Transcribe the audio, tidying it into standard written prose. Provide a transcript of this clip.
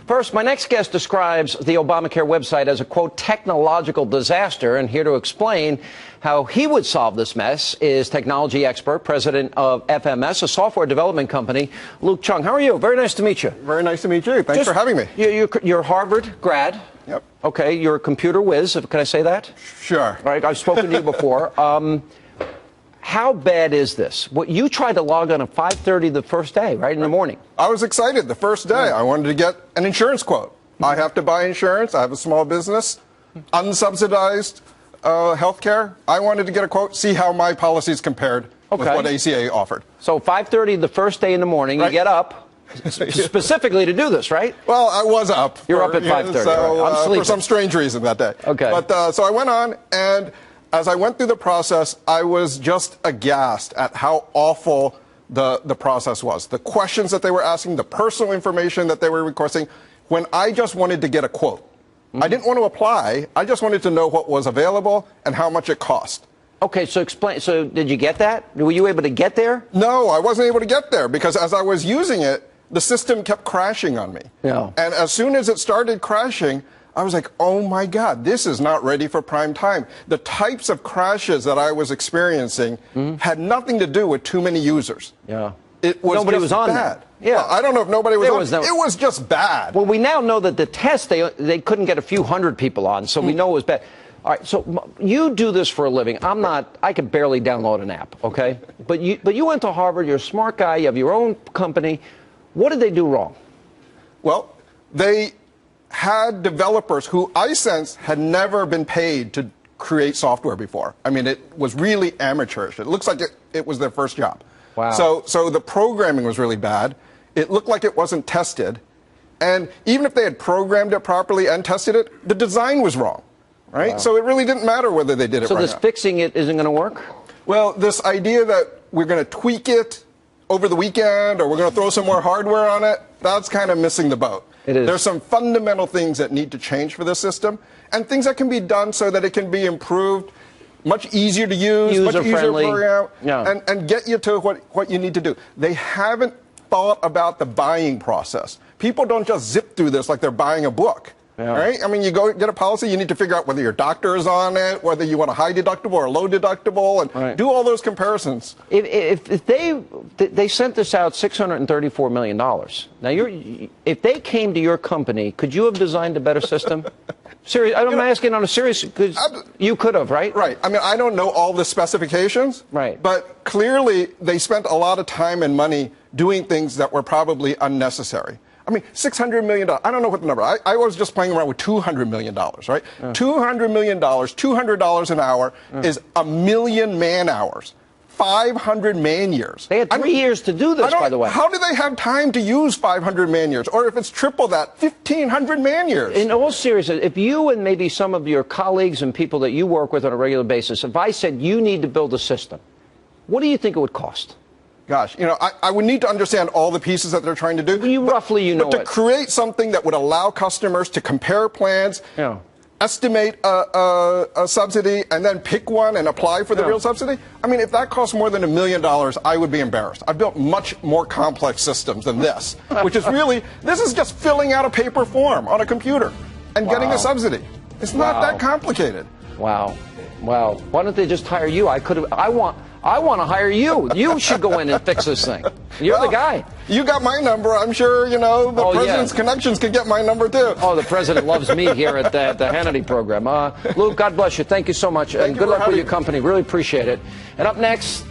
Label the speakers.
Speaker 1: First, my next guest describes the Obamacare website as a, quote, technological disaster. And here to explain how he would solve this mess is technology expert, president of FMS, a software development company, Luke Chung. How are you? Very nice to meet you.
Speaker 2: Very nice to meet you. Thanks for having me.
Speaker 1: You're Harvard grad.
Speaker 2: Yep.
Speaker 1: Okay, you're a computer whiz. Can I say that?
Speaker 2: Sure.
Speaker 1: All right, I've spoken to you before. How bad is this? Well, you tried to log on at 5:30 the first day, right, in the morning.
Speaker 2: I was excited the first day. I wanted to get an insurance quote. I have to buy insurance. I have a small business, unsubsidized health care. I wanted to get a quote, see how my policies compared with what ACA offered.
Speaker 1: So 5:30 the first day in the morning, you get up specifically to do this, right?
Speaker 2: Well, I was up.
Speaker 1: You're up at 5:30.
Speaker 2: So,
Speaker 1: I'm sleeping.
Speaker 2: for some strange reason that day.
Speaker 1: Okay.
Speaker 2: But so I went on, and as I went through the process, I was just aghast at how awful the process was. The questions that they were asking, the personal information that they were requesting, when I just wanted to get a quote. I didn't want to apply. I just wanted to know what was available and how much it cost.
Speaker 1: Okay, so explain. So did you get that? Were you able to get there?
Speaker 2: No, I wasn't able to get there because as I was using it, the system kept crashing on me.
Speaker 1: Yeah.
Speaker 2: And as soon as it started crashing, I was like, oh my God, this is not ready for prime time. The types of crashes that I was experiencing had nothing to do with too many users.
Speaker 1: Yeah.
Speaker 2: It was
Speaker 1: nobody
Speaker 2: just
Speaker 1: was on
Speaker 2: bad.
Speaker 1: that. Yeah.
Speaker 2: Well, I don't know if nobody was on. It was just bad.
Speaker 1: Well, we now know that the test, they couldn't get a few hundred people on, so we know it was bad. All right, so you do this for a living. I'm not, I could barely download an app, okay? But you went to Harvard, you're a smart guy, you have your own company. What did they do wrong?
Speaker 2: Well, they had developers who I sense had never been paid to create software before. I mean, it was really amateurish. It looks like it was their first job.
Speaker 1: Wow.
Speaker 2: So the programming was really bad. It looked like it wasn't tested. And even if they had programmed it properly and tested it, the design was wrong, right? Wow. So it really didn't matter whether they did it right.
Speaker 1: So this fixing it isn't going to work?
Speaker 2: Well, this idea that we're going to tweak it over the weekend or we're going to throw some more hardware on it, that's kind of missing the boat.
Speaker 1: It is.
Speaker 2: There's some fundamental things that need to change for this system and things that can be done so that it can be improved, much easier to use, much easier to program, and get you to what you need to do. They haven't thought about the buying process. People don't just zip through this like they're buying a book. Yeah. Right? I mean, you go get a policy, you need to figure out whether your doctor is on it, whether you want a high deductible or a low deductible, and do all those comparisons.
Speaker 1: If they sent this out $634 million. Now, if they came to your company, could you have designed a better system? Serious, I'm asking on a serious, because you could have, right?
Speaker 2: Right. I mean, I don't know all the specifications.
Speaker 1: Right.
Speaker 2: But clearly, they spent a lot of time and money doing things that were probably unnecessary. I mean, $600 million, I don't know what the number, I was just playing around with $200 million, right? $200 million, $200 an hour is 1 million man hours, 500 man years.
Speaker 1: They had 3 years to do this, by the way.
Speaker 2: How do they have time to use 500 man years? Or if it's triple that, 1,500 man years?
Speaker 1: In all seriousness, if you and maybe some of your colleagues and people that you work with on a regular basis, if I said you need to build a system, what do you think it would cost?
Speaker 2: Gosh, you know, I would need to understand all the pieces that they're trying to do.
Speaker 1: But to
Speaker 2: create something that would allow customers to compare plans, estimate a subsidy, and then pick one and apply for the real subsidy. I mean, if that costs more than $1 million, I would be embarrassed. I've built much more complex systems than this, which is really, this is just filling out a paper form on a computer and getting a subsidy. It's not that complicated.
Speaker 1: Wow. Wow. Why don't they just hire you? I want to hire you. You should go in and fix this thing. You're the guy.
Speaker 2: You got my number. I'm sure, you know, the president's connections can get my number, too.
Speaker 1: Oh, the president loves me here at the Hannity program. Luke, God bless you. Thank you so much. And good luck with your company. Really appreciate it. And up next...